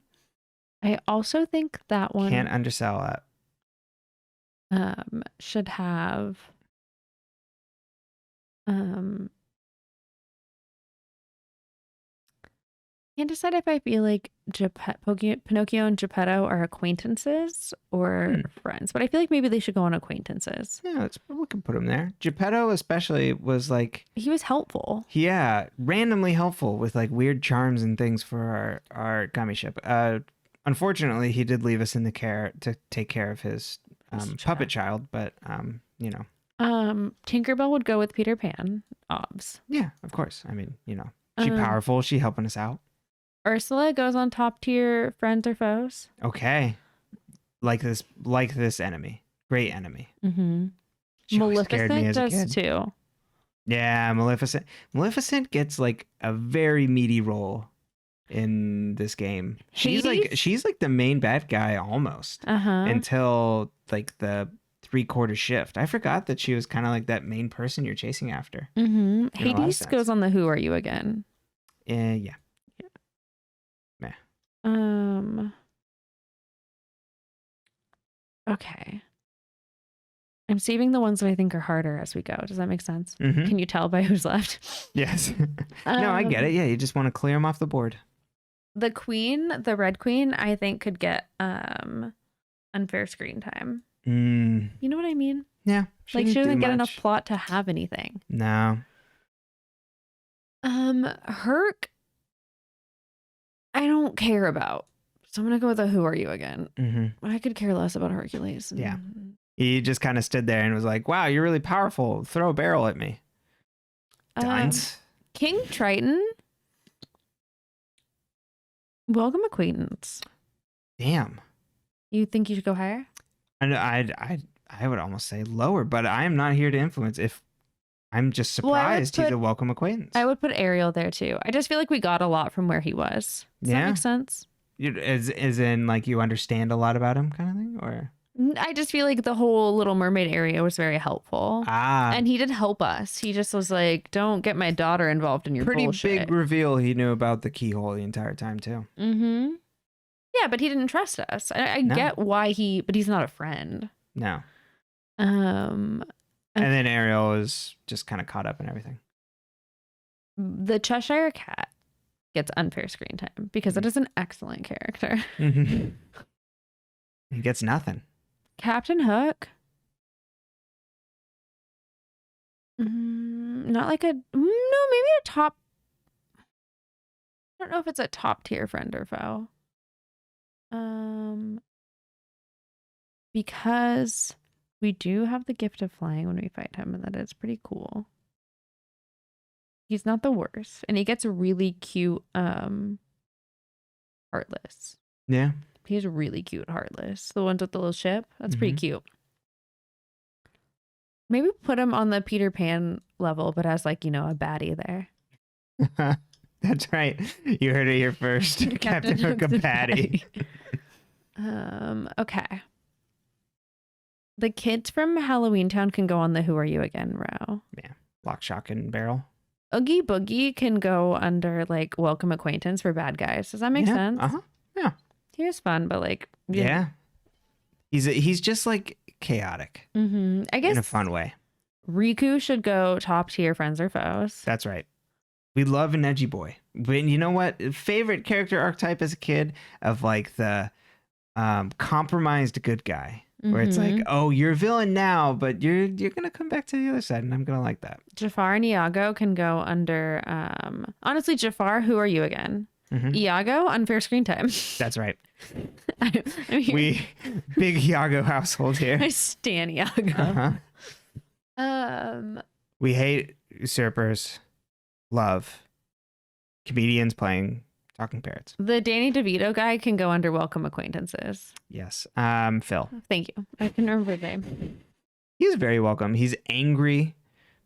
I also think that one can't undersell that. Should have can't decide if I feel like Pinocchio and Geppetto are acquaintances or friends, but I feel like maybe they should go on acquaintances. Yeah, we can put him there. Geppetto especially was like... He was helpful. Yeah, randomly helpful with like weird charms and things for our Gummy ship. Unfortunately, he did leave us in the care to take care of his puppet child, but you know. Tinkerbell would go with Peter Pan, obs. Yeah, of course. I mean, you know, she's powerful. She helping us out. Ursula goes on top tier friends or foes. Okay. Like this enemy. Great enemy. Maleficent does too. Yeah, Maleficent. Maleficent gets like a very meaty role in this game. She's like the main bad guy almost until like the 3/4 shift. I forgot that she was kind of like that main person you're chasing after. Hades goes on the Who Are You again? Yeah. Okay. I'm saving the ones that I think are harder as we go. Does that make sense? Can you tell by who's left? Yes. No, I get it. Yeah, you just want to clear them off the board. The queen, the Red Queen, I think could get unfair screen time. You know what I mean? Yeah. She doesn't get enough plot to have anything. No. Herc, I don't care about. So I'm going to go with a Who Are You again. I could care less about Hercules. Yeah. He just kind of stood there and was like, wow, you're really powerful. Throw a barrel at me. King Triton. Welcome acquaintance. Damn. You think you should go higher? I would almost say lower, but I am not here to influence. If I'm just surprised he's a welcome acquaintance. I would put Ariel there too. I just feel like we got a lot from where he was. Does that make sense? As in like you understand a lot about him kind of thing? Or I just feel like the whole Little Mermaid area was very helpful. And he did help us. He just was like, don't get my daughter involved in your bullshit. Pretty big reveal. He knew about the keyhole the entire time too. Yeah, but he didn't trust us. I get why but he's not a friend. No. And then Ariel is just kind of caught up in everything. The Cheshire Cat gets unfair screen time because it is an excellent character. He gets nothing. Captain Hook. Not like maybe a top. I don't know if it's a top tier friend or foe. Because we do have the gift of flying when we fight him, and that is pretty cool. He's not the worst, and he gets really cute, Heartless. Yeah. He's really cute, Heartless. The ones with the little ship. That's pretty cute. Maybe put him on the Peter Pan level, but as like, a baddie there. That's right. You heard it here first. Captain Hook a baddie. Okay. The kids from Halloween Town can go on the Who Are You Again row. Yeah. Lock, Shock, and Barrel. Oogie Boogie can go under like Welcome Acquaintance for bad guys. Does that make sense? Yeah. He was fun, but like yeah. He's just like chaotic. I guess in a fun way. Riku should go top tier friends or foes. That's right. We love an edgy boy. But you know what? Favorite character archetype as a kid of like the compromised good guy, where it's like, oh, you're a villain now, but you're gonna come back to the other side, and I'm gonna like that. Jafar and Iago can go under. Honestly, Jafar, who are you again? Iago, unfair screen time. That's right. I'm here. We big Iago household here. I stan Iago. We hate usurpers. Love comedians playing talking parrots. The Danny DeVito guy can go under welcome acquaintances. Yes. Phil. Thank you. I can remember his name. He's very welcome. He's angry,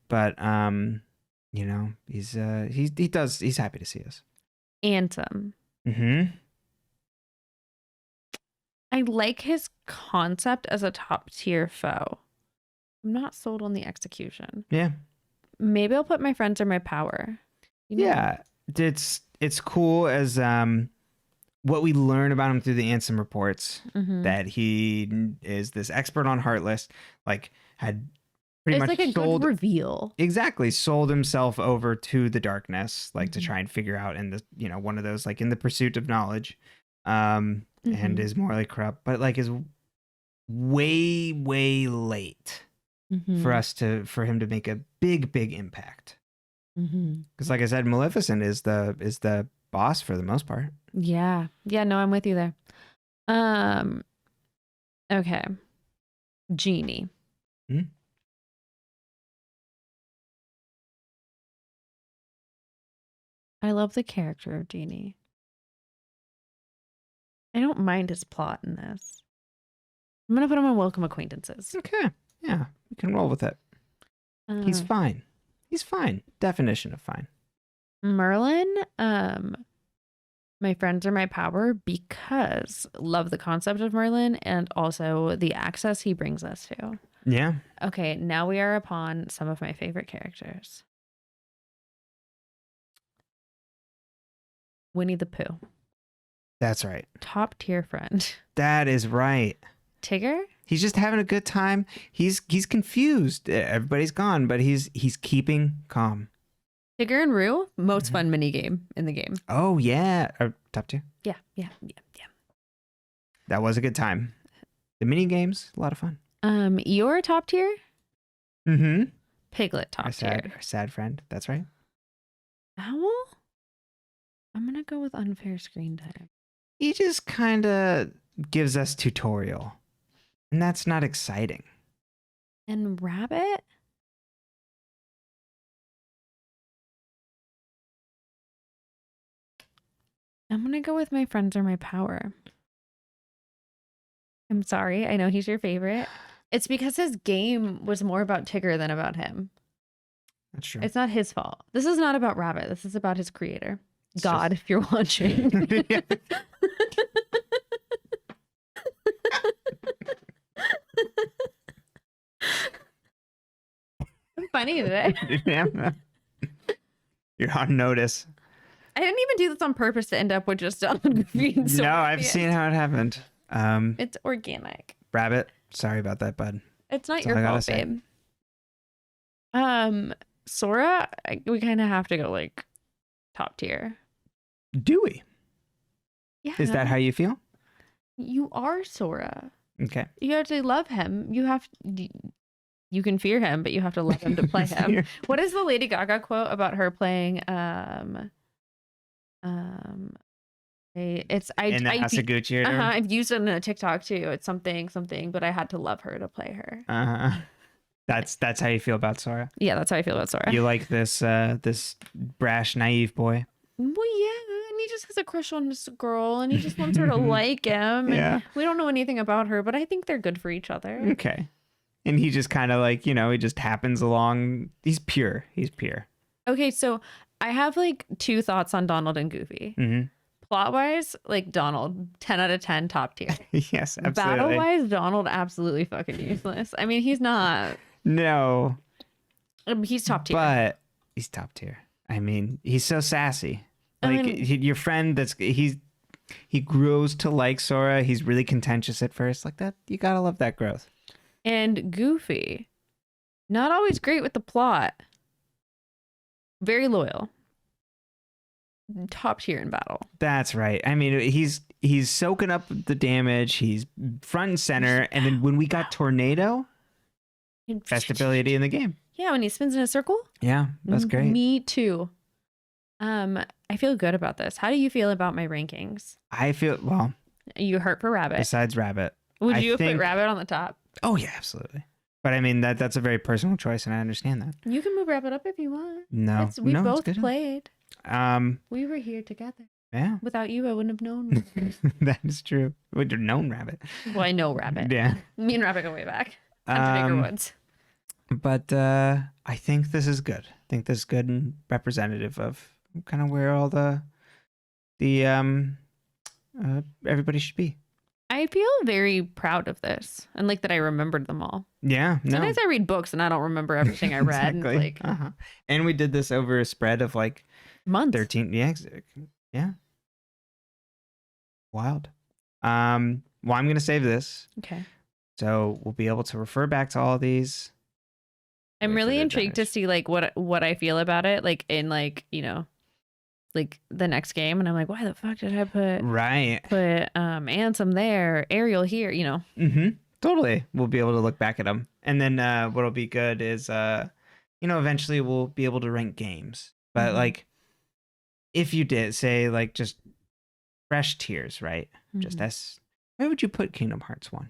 but you know, he's happy to see us. Ansem. I like his concept as a top tier foe. I'm not sold on the execution. Yeah. Maybe I'll put my friends or my power. You know? Yeah. It's cool as what we learn about him through the Ansem reports, that he is this expert on Heartless, like had pretty it's much like a sold good reveal. Exactly. Sold himself over to the darkness, like to try and figure out in the, you know, one of those, like in the pursuit of knowledge, and is morally corrupt, but like is way, way late for him to make a big impact. Because like I said, Maleficent is the boss for the most part. Yeah. No, I'm with you there. Okay. Genie. I love the character of Genie. I don't mind his plot in this. I'm gonna put him on welcome acquaintances. Okay. Yeah, we can roll with it. He's fine. He's fine. Definition of fine. Merlin, my friends are my power because love the concept of Merlin and also the access he brings us to. Yeah. Okay, now we are upon some of my favorite characters. Winnie the Pooh. That's right. Top tier friend. That is right. Tigger? He's just having a good time. He's confused. Everybody's gone, but he's keeping calm. Tigger and Roo, most fun mini game in the game. Oh yeah, top tier. Yeah. That was a good time. The mini games, a lot of fun. Your top tier? Piglet top tier. Our sad friend. That's right. Owl? I'm gonna go with unfair screen time. He just kind of gives us tutorial, and that's not exciting. And Rabbit? I'm gonna go with my friends or my power. I'm sorry. I know he's your favorite. It's because his game was more about Tigger than about him. That's true. It's not his fault. This is not about Rabbit. This is about his creator. It's God, if you're watching. I'm funny today. You're on notice. I didn't even do this on purpose to end up with just Goofy and Sora. No, I've seen how it happened. It's organic. Rabbit, sorry about that, bud. It's not your fault, babe. Sora, we kind of have to go like top tier. Do we? Yeah. Is that how you feel? You are Sora. Okay. You have to love him. You can fear him, but you have to love him to play him. What is the Lady Gaga quote about her playing it's in the House of Gucci. I've used it in a TikTok too. It's something, but I had to love her to play her. That's how you feel about Sora. Yeah, that's how I feel about Sora. You like this this brash, naive boy. Well, yeah, and he just has a crush on this girl, and he just wants her to like him. Yeah, we don't know anything about her, but I think they're good for each other. Okay, and he just kind of like, you know, he just happens along. He's pure. Okay, so I have like two thoughts on Donald and Goofy. Plot wise, like Donald, 10 out of 10, top tier. Yes, absolutely. Battle wise, Donald, absolutely fucking useless. I mean, he's not. No. He's top tier. But he's top tier. I mean, he's so sassy. Like, your friend he grows to like Sora. He's really contentious at first. Like that, you gotta love that growth. And Goofy, not always great with the plot. Very loyal. top tier in battle. That's right. I mean, he's soaking up the damage. He's front and center. And then when we got Tornado, best ability in the game. Yeah, when he spins in a circle. Yeah, that's great. Me too. I feel good about this. How do you feel about my rankings? I feel, well, you hurt for Rabbit. Besides Rabbit. Would you have put Rabbit on the top? Oh yeah, absolutely. But I mean that's a very personal choice, and I understand that. You can move Rabbit up if you want. No, we both played. We were here together. Yeah. Without you, I wouldn't have known. That is true. Would have known Rabbit. Well, I know Rabbit. Yeah. Me and Rabbit go way back. Hunter Baker Woods. But I think this is good. I think this is good and representative of kind of where all the everybody should be. I feel very proud of this and like that I remembered them all. Yeah. Sometimes I read books and I don't remember everything I read. Exactly. And we did this over a spread of like months. 13. Yeah. Wild. Well, I'm going to save this. Okay. So we'll be able to refer back to all of these. I'm really intrigued to see like what I feel about it, like in like, you know, like the next game, and I'm like, why the fuck did I put Ansem there, Ariel here, you know? Totally. We'll be able to look back at them, and then what'll be good is eventually we'll be able to rank games. But like, if you did say like just fresh tiers, right? Just where would you put Kingdom Hearts 1?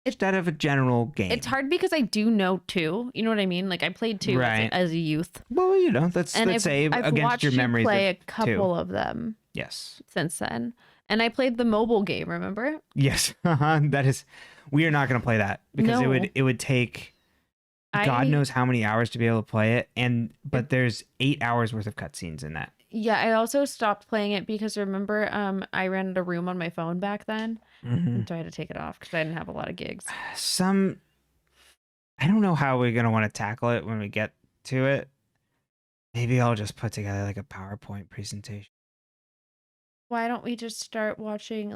Instead of a general game. It's hard because I do know 2. You know what I mean? Like I played 2 as a youth. Well, let's say I've against your memories. I've play a couple of them. Yes. Since then. And I played the mobile game, remember? Yes. That is, we are not going to play that because it would take God knows how many hours to be able to play it. But there's 8 hours worth of cutscenes in that. Yeah, I also stopped playing it because remember, I rented a room on my phone back then, so I had to take it off because I didn't have a lot of gigs. I don't know how we're gonna want to tackle it when we get to it. Maybe I'll just put together like a PowerPoint presentation. Why don't we just start watching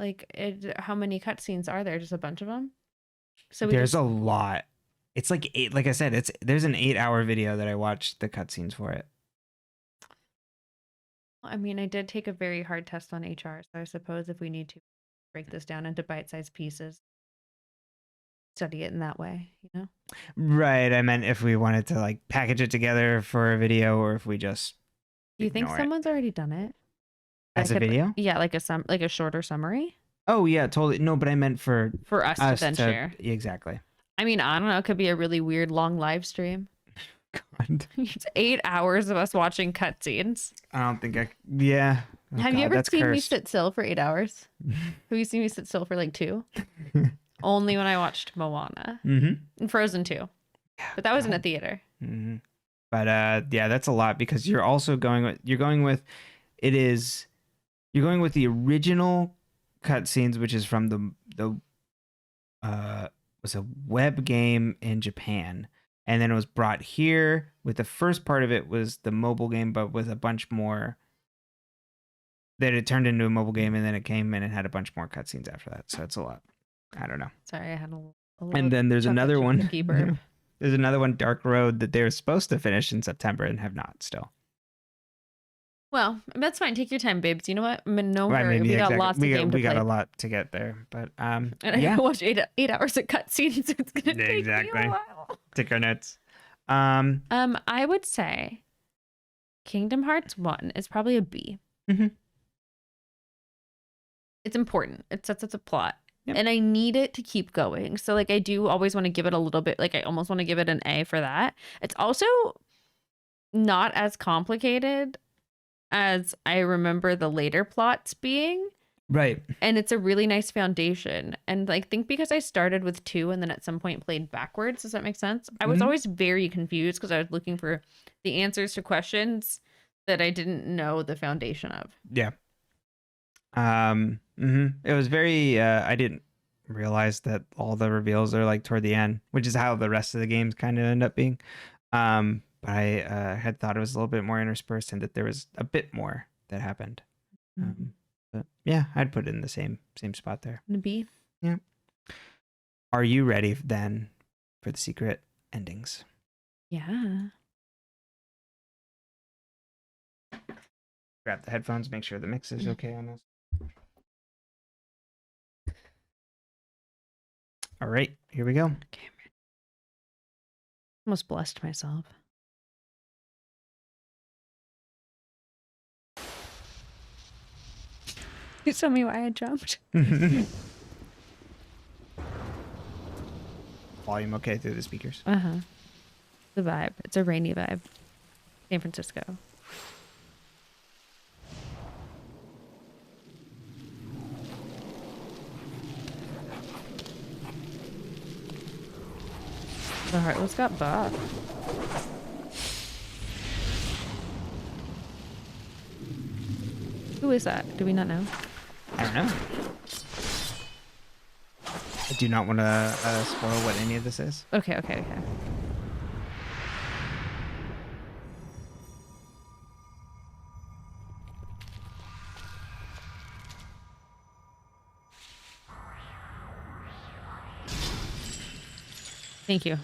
how many cutscenes are there? Just a bunch of them. So there's a lot. It's like 8. Like I said, there's an 8-hour video that I watched the cutscenes for it. I mean, I did take a very hard test on HR, so I suppose if we need to break this down into bite-sized pieces, study it in that way, you know? Right. I meant if we wanted to like package it together for a video, or if we just. Do you think someone's already done it as a video? Yeah, like a shorter summary. Oh yeah, totally. No, but I meant for us to then share. Exactly. I mean, I don't know. It could be a really weird long live stream. God. It's 8 hours of us watching cutscenes. I don't think Yeah. Oh, Have you ever seen me sit still for 8 hours? Have you seen me sit still for like 2? Only when I watched Moana and Frozen 2. But that was in a theater. But yeah, that's a lot because you're going with the original cutscenes, which is from the was a web game in Japan. And then it was brought here with the first part of it was the mobile game, but with a bunch more that it turned into a mobile game. And then it came in and had a bunch more cutscenes after that. So it's a lot. I don't know. Sorry, I had a and then there's another one. Burp. There's another one, Dark Road, that they were supposed to finish in September and have not still. Well, that's fine. Take your time, babes. You know what? No worry. We got lots of game to play. We got a lot to get there, but and I watched 8 hours of cutscenes. So it's gonna take me a while. Take our notes. I would say Kingdom Hearts 1 is probably a B. It's important. It sets up a plot. Yep. And I need it to keep going. So like I do always want to give it a little bit, like I almost want to give it an A for that. It's also not as complicated as I remember the later plots being. Right. And it's a really nice foundation. And I think because I started with 2 and then at some point played backwards, does that make sense? I was always very confused because I was looking for the answers to questions that I didn't know the foundation of. Yeah. It was very I didn't realize that all the reveals are like toward the end, which is how the rest of the games kind of end up being. But I had thought it was a little bit more interspersed and that there was a bit more that happened. But yeah, I'd put it in the same spot there. A B. Yeah. Are you ready then for the secret endings? Yeah. grab the headphones, make sure the mix is okay on this. All right, here we go. Okay. Almost blessed myself. You tell me why I jumped. Volume okay through the speakers. The vibe. It's a rainy vibe. San Francisco. The Heartless got buff. Who is that? Do we not know? I don't know. I do not want to spoil what any of this is. Okay. Thank you.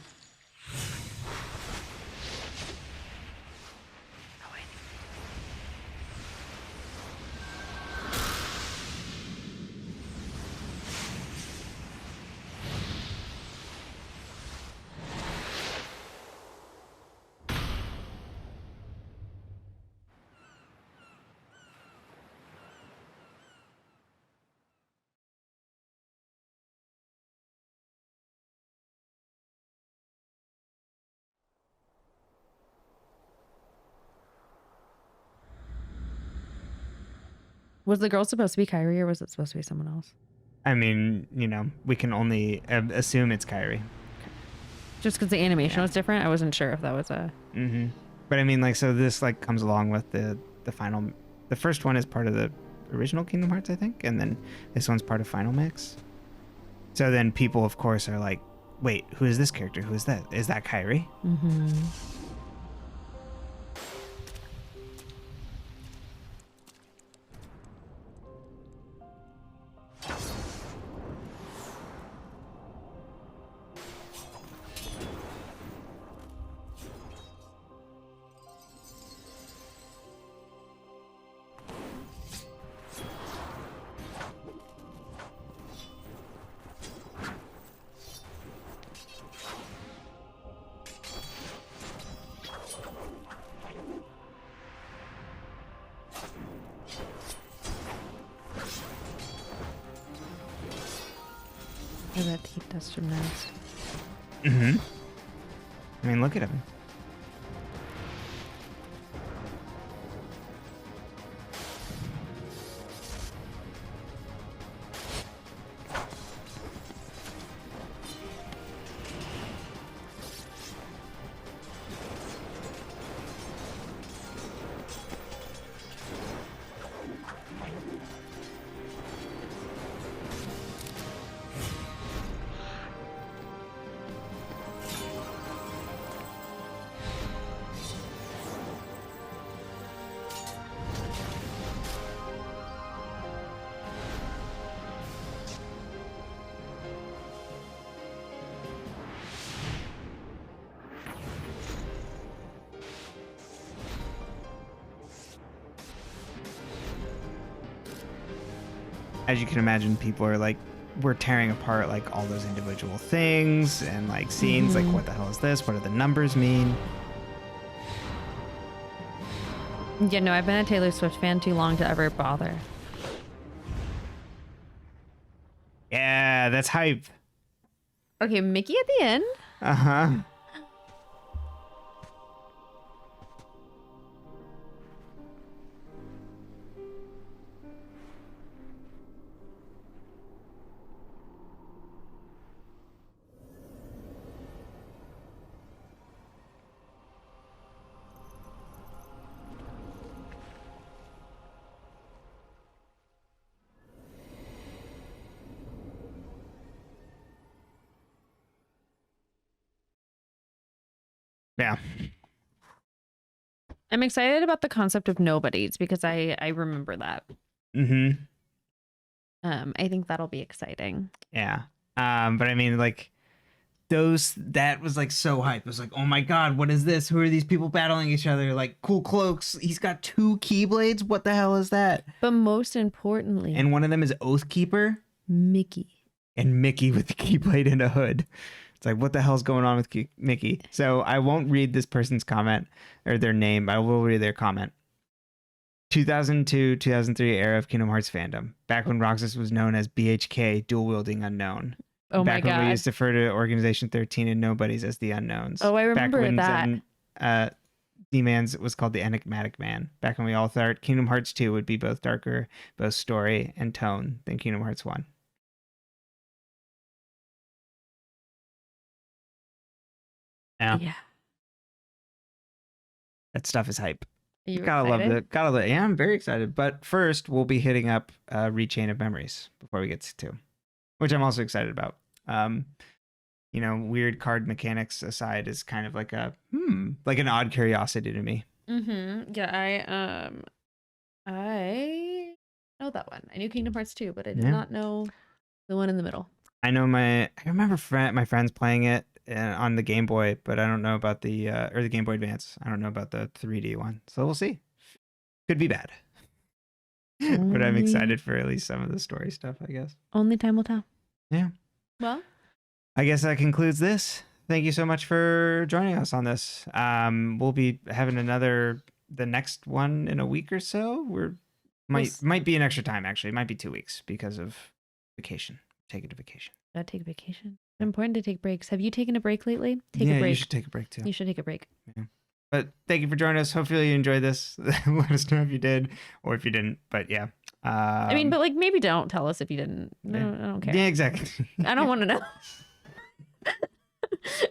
Was the girl supposed to be Kyrie or was it supposed to be someone else? I mean, we can only assume it's Kyrie. Just because the animation was different, I wasn't sure if that was a... Mm-hmm. But I mean, like, so this, like, comes along with the final... The first one is part of the original Kingdom Hearts, I think, and then this one's part of Final Mix. So then people, of course, are like, wait, who is this character? Who is that? Is that Kyrie? Mm-hmm. I bet he does gymnastics. Mm-hmm. I mean, look at him. As you can imagine, people are like, we're tearing apart like all those individual things and like scenes. Like, what the hell is this? What do the numbers mean? Yeah, no, I've been a Taylor Swift fan too long to ever bother. Yeah, that's hype. Okay, Mickey at the end. Uh-huh. Yeah. I'm excited about the concept of nobodies because I remember that. Mm-hmm. I think that'll be exciting. Yeah. But I mean, like, that was like so hype. It was like, oh my god, what is this? Who are these people battling each other? Like cool cloaks. He's got 2 Keyblades. What the hell is that? But most importantly, And one of them is Oathkeeper. Mickey. And Mickey with the Keyblade and a hood. It's like, what the hell's going on with Mickey? So I won't read this person's comment or their name. I will read their comment. 2002, 2003 era of Kingdom Hearts fandom. Back when Roxas was known as BHK, dual wielding unknown. Oh Back my when we god. used to refer to Organization 13 and Nobodies as the unknowns. Oh, I remember Back when that. D-Man's was called the Enigmatic Man. Back when we all thought Kingdom Hearts 2 would be both darker, both story and tone than Kingdom Hearts 1. Yeah. Yeah. That stuff is hype. Are you Gotta excited? love it. Yeah, I'm very excited. But first, we'll be hitting up Rechain of Memories before we get to 2, which I'm also excited about. Weird card mechanics aside is kind of like like an odd curiosity to me. Yeah, I know that one. I knew Kingdom Hearts 2, but I did Yeah. not know the one in the middle. I remember my friends playing it on the Game Boy, but I don't know about the Game Boy Advance. I don't know about the 3D one. So we'll see. Could be bad. But I'm Only- excited for at least some of the story stuff, I guess. Only time will tell. Yeah. Well, I guess that concludes this. Thank you so much for joining us on this. We'll be having the next one in a week or so. Might be an extra time, actually. It might be 2 weeks because of vacation. Taking a vacation. gotta take a vacation. It's important to take breaks. Have you taken a break lately? Take Yeah, a break. you should take a break too. You should take a break. But thank you for joining us. Hopefully you enjoyed this. Let us know if you did or if you didn't. But yeah. I mean, but like maybe don't tell us if you didn't. No, yeah. I don't care. Yeah, exactly. I don't want to know.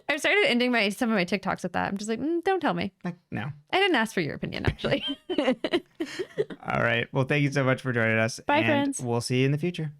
I've started ending some of my TikToks with that. I'm just like, don't tell me. Like, no. I didn't ask for your opinion, actually. All right. Well, thank you so much for joining us. Bye, and friends. We'll see you in the future.